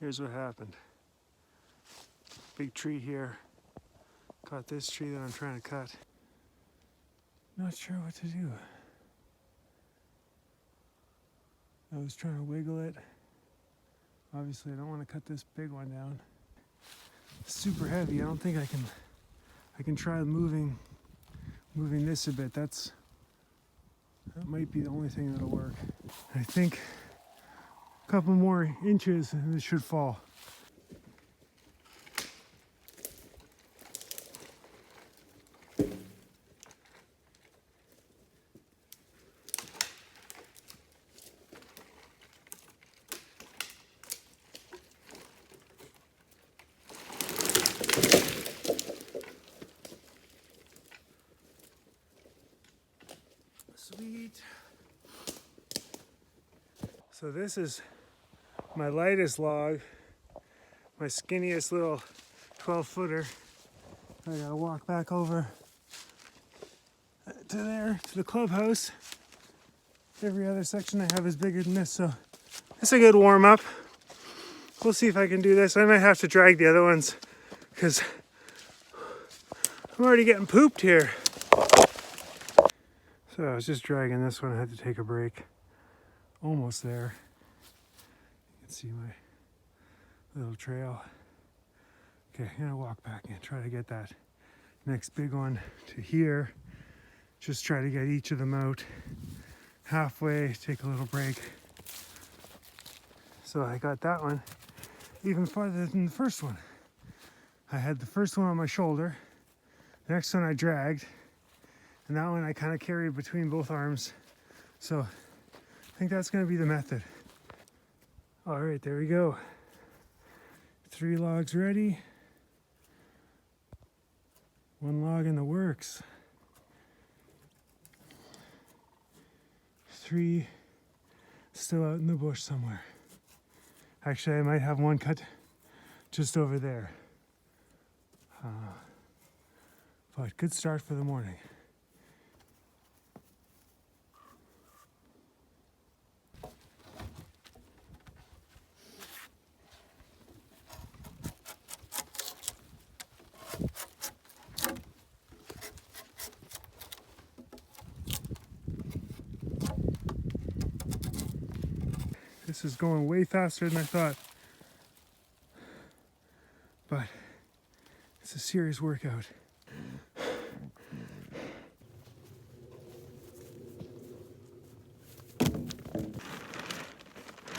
Here's what happened. Big tree here. Caught this tree that I'm trying to cut. Not sure what to do. I was trying to wiggle it. Obviously I don't want to cut this big one down. It's super heavy. I don't think I can try moving this a bit. That might be the only thing that'll work. I think a couple more inches and it should fall. Sweet. So this is my lightest log, my skinniest little 12-footer. I gotta walk back over to there, to the clubhouse. Every other section I have is bigger than this, so it's a good warm-up. We'll see if I can do this. I might have to drag the other ones because I'm already getting pooped here. So I was just dragging this one. I had to take a break. Almost there. You can see my little trail. Okay, I'm gonna walk back and try to get that next big one to here. Just try to get each of them out halfway, take a little break. So I got that one even farther than the first one. I had the first one on my shoulder. The next one I dragged. And that one I kind of carried between both arms. So I think that's gonna be the method. All right, there we go. 3 logs ready. 1 log in the works. 3 still out in the bush somewhere. Actually, I might have one cut just over there. But good start for the morning. This is going way faster than I thought, but it's a serious workout.